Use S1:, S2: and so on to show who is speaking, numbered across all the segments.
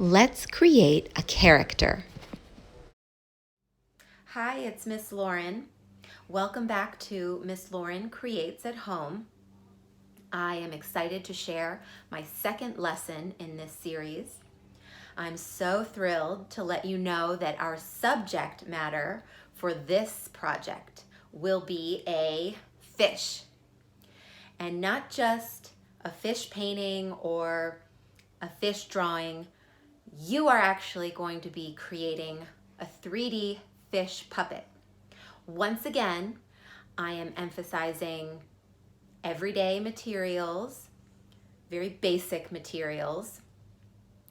S1: Let's create a character.
S2: Hi, it's Miss Lauren. Welcome back to Miss Lauren Creates at Home. I am excited to share my second lesson in this series. I'm so thrilled to let you know that our subject matter for this project will be a fish. And not just a fish painting or a fish drawing. You are actually going to be creating a 3D fish puppet. Once again, I am emphasizing everyday materials, very basic materials.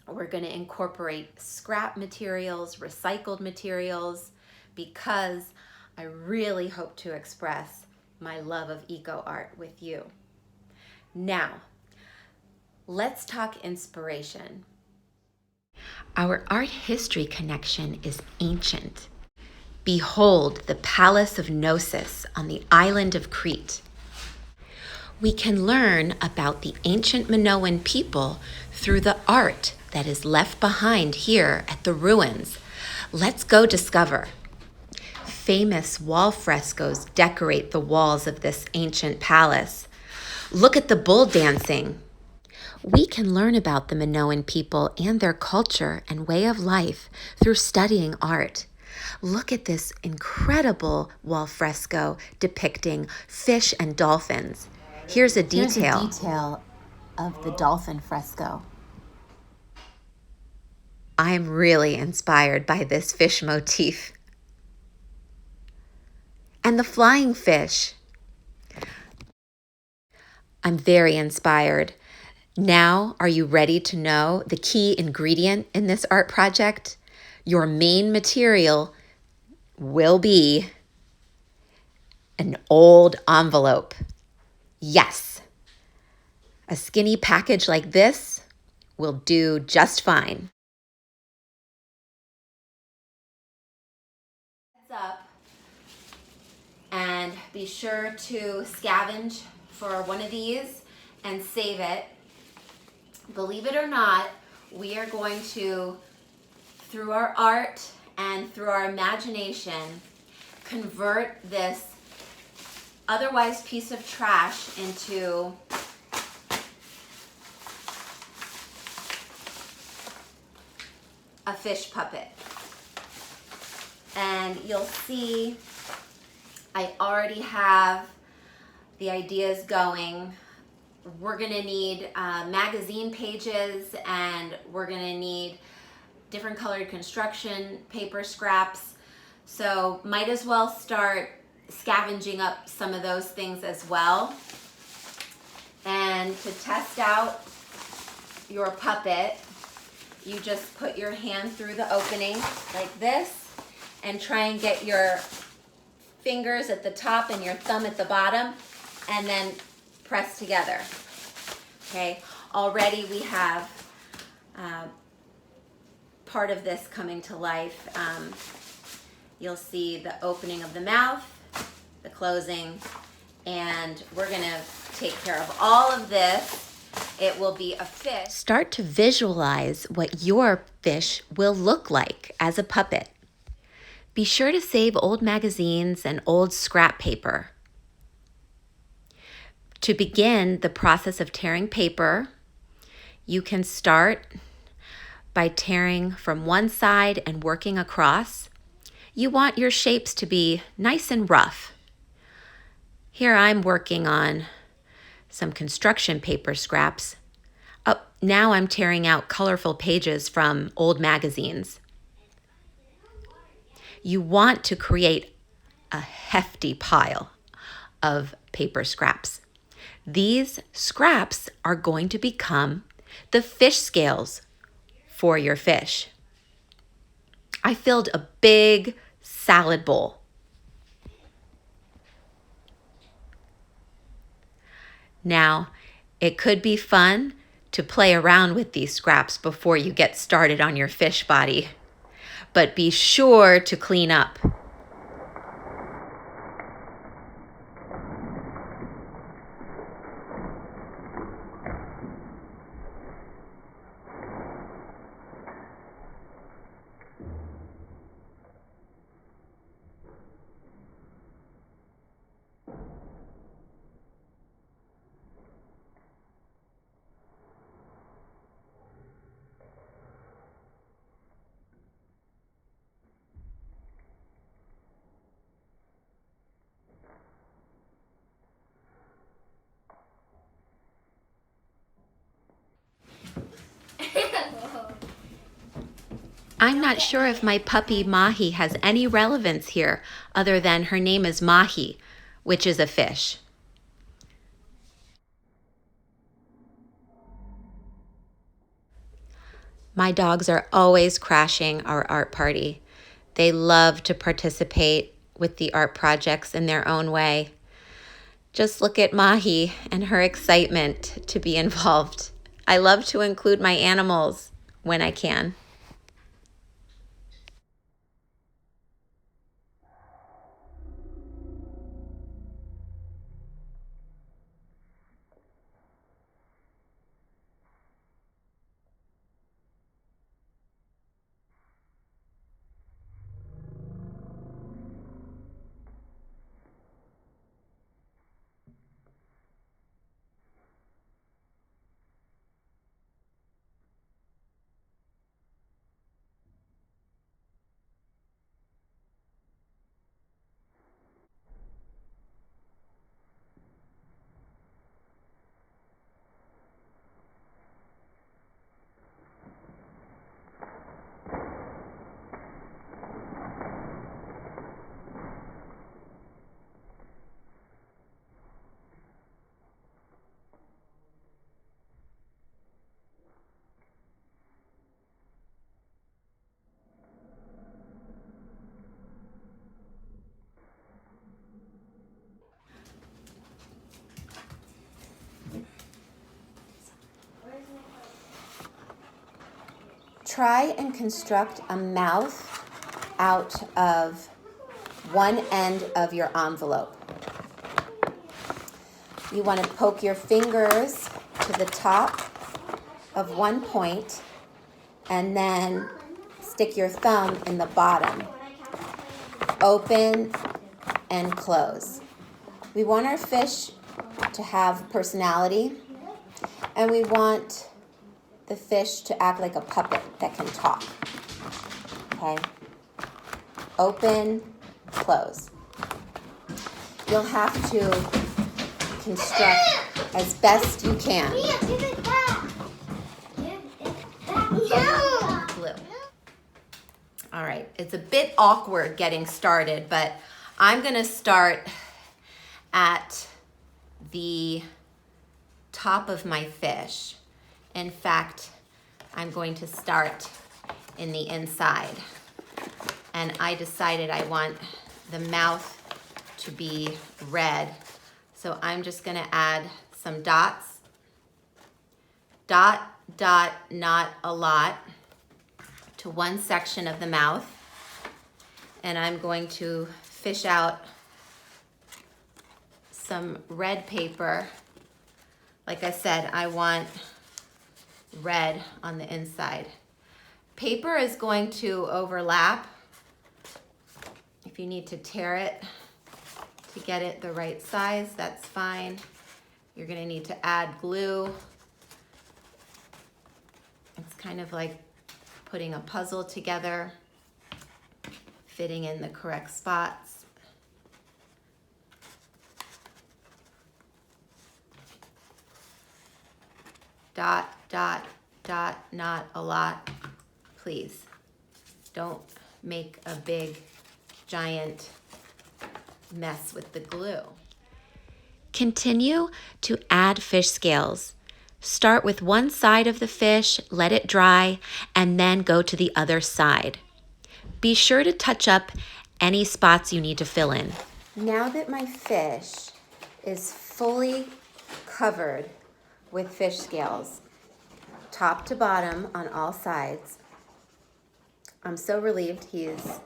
S2: We're going to incorporate scrap materials, recycled materials, because I really hope to express my love of eco art with you. Now, let's talk inspiration.
S1: Our art history connection is ancient. Behold the Palace of Knossos on the island of Crete. We can learn about the ancient Minoan people through the art that is left behind here at the ruins. Let's go discover. Famous wall frescoes decorate the walls of this ancient palace. Look at the bull dancing. We can learn about the Minoan people and their culture and way of life through studying art. Look at this incredible wall fresco depicting fish and dolphins. Here's a detail
S2: Of the dolphin fresco.
S1: I'm really inspired by this fish motif. And the flying fish. I'm very inspired. Now, are you ready to know the key ingredient in this art project? Your main material will be an old envelope. Yes, a skinny package like this will do just fine.
S2: Heads up, and be sure to scavenge for one of these and save it. Believe it or not, we are going to, through our art and through our imagination, convert this otherwise piece of trash into a fish puppet. And you'll see I already have the ideas going. We're gonna need magazine pages, and we're gonna need different colored construction paper scraps. So might as well start scavenging up some of those things as well. And to test out your puppet, you just put your hand through the opening like this and try and get your fingers at the top and your thumb at the bottom, and then press together. Okay, already we have part of this coming to life. You'll see the opening of the mouth, the closing, and we're gonna take care of all of this. It will be a fish.
S1: Start to visualize what your fish will look like as a puppet. Be sure to save old magazines and old scrap paper. To begin the process of tearing paper, you can start by tearing from one side and working across. You want your shapes to be nice and rough. Here I'm working on some construction paper scraps. Now I'm tearing out colorful pages from old magazines. You want to create a hefty pile of paper scraps. These scraps are going to become the fish scales for your fish. I filled a big salad bowl. Now, it could be fun to play around with these scraps before you get started on your fish body, but be sure to clean up. I'm not sure if my puppy Mahi has any relevance here other than her name is Mahi, which is a fish. My dogs are always crashing our art party. They love to participate with the art projects in their own way. Just look at Mahi and her excitement to be involved. I love to include my animals when I can. Try and construct a mouth out of one end of your envelope. You want to poke your fingers to the top of one point and then stick your thumb in the bottom. Open and close. We want our fish to have personality, and we want the fish to act like a puppet that can talk. Okay? Open, close. You'll have to construct as best you can. Blue. All right, it's a bit awkward getting started, but I'm gonna start at the top of my fish. In fact, I'm going to start in the inside. And I decided I want the mouth to be red. So I'm just gonna add some dots. Dot, dot, not a lot to one section of the mouth. And I'm going to fish out some red paper. Like I said, I want red on the inside. Paper is going to overlap. If you need to tear it to get it the right size, that's fine. You're gonna need to add glue. It's kind of like putting a puzzle together, fitting in the correct spots. Dot, dot, dot, not a lot. Please, don't make a big, giant mess with the glue. Continue to add fish scales. Start with one side of the fish, let it dry, and then go to the other side. Be sure to touch up any spots you need to fill in. Now that my fish is fully covered with fish scales, top to bottom on all sides, I'm so relieved he's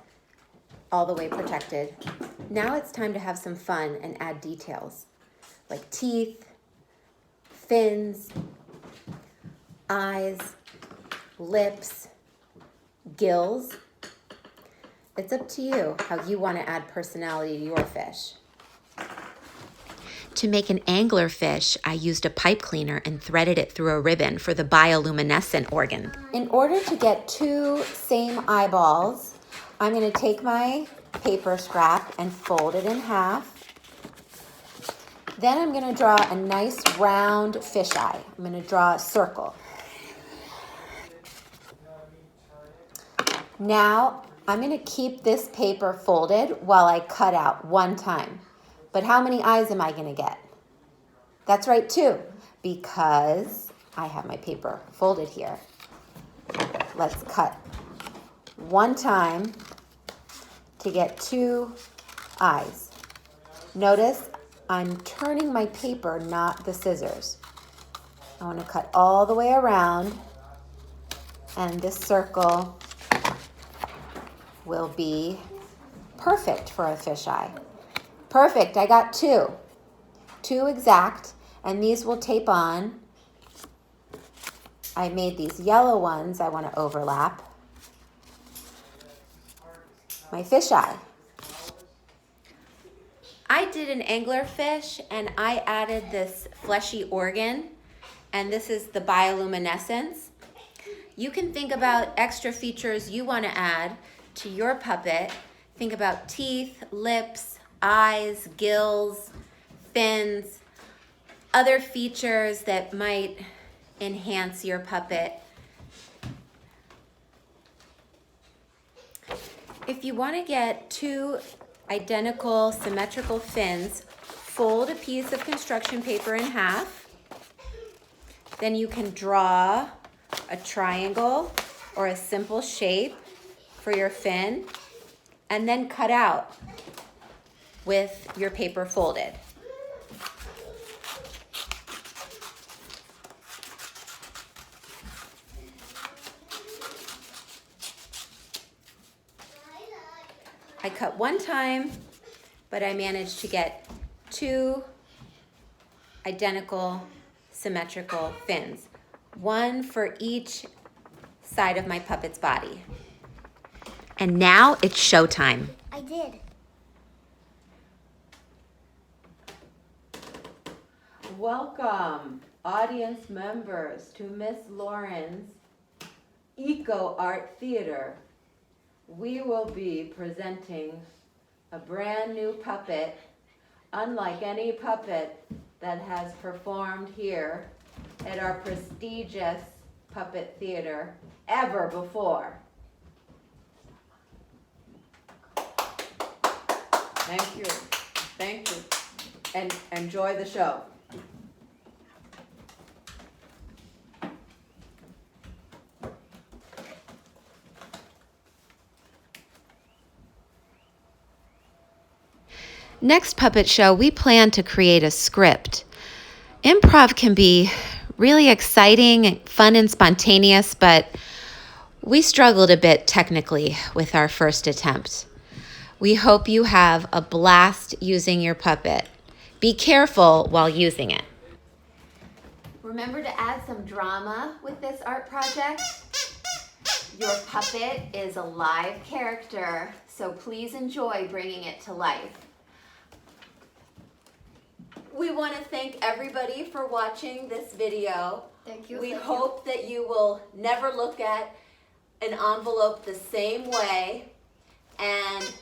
S1: all the way protected. Now it's time to have some fun and add details like teeth, fins, eyes, lips, gills. It's up to you how you want to add personality to your fish. To make an anglerfish, I used a pipe cleaner and threaded it through a ribbon for the bioluminescent organ. In order to get two same eyeballs, I'm going to take my paper scrap and fold it in half. Then I'm going to draw a nice round fisheye. I'm going to draw a circle.
S2: Now I'm going to keep this paper folded while I cut out one time. But how many eyes am I going to get? That's right, 2, because I have my paper folded here. Let's cut one time to get 2 eyes. Notice I'm turning my paper, not the scissors. I want to cut all the way around, and this circle will be perfect for a fisheye. Perfect, I got 2. 2 exact, and these will tape on. I made these yellow ones I want to overlap. My fisheye. I did an anglerfish and I added this fleshy organ, and this is the bioluminescence. You can think about extra features you want to add to your puppet. Think about teeth, lips, eyes, gills, fins, other features that might enhance your puppet. If you want to get 2 identical symmetrical fins, fold a piece of construction paper in half. Then you can draw a triangle or a simple shape for your fin, and then cut out with your paper folded. I cut one time, but I managed to get 2 identical symmetrical fins, 1 for each side of my puppet's body. And now it's showtime.
S3: I did.
S2: Welcome, audience members, to Miss Lauren's Eco Art Theater. We will be presenting a brand new puppet, unlike any puppet that has performed here at our prestigious puppet theater ever before. Thank you. Thank you. And enjoy the show. Next puppet show, we plan to create a script. Improv can be really exciting, fun, and spontaneous, but we struggled a bit technically with our first attempt. We hope you have a blast using your puppet. Be careful while using it. Remember to add some drama with this art project. Your puppet is a live character, so please enjoy bringing it to life. We want to thank everybody for watching this video.
S3: Thank you.
S2: We hope that you will never look at an envelope the same way. And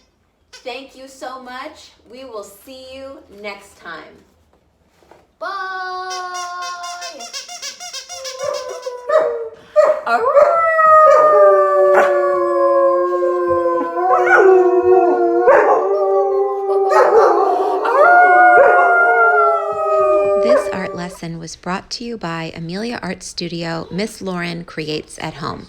S2: thank you so much. We will see you next time.
S3: Bye!
S2: This art lesson was brought to you by Amelia Art Studio. Miss Lauren Creates at Home.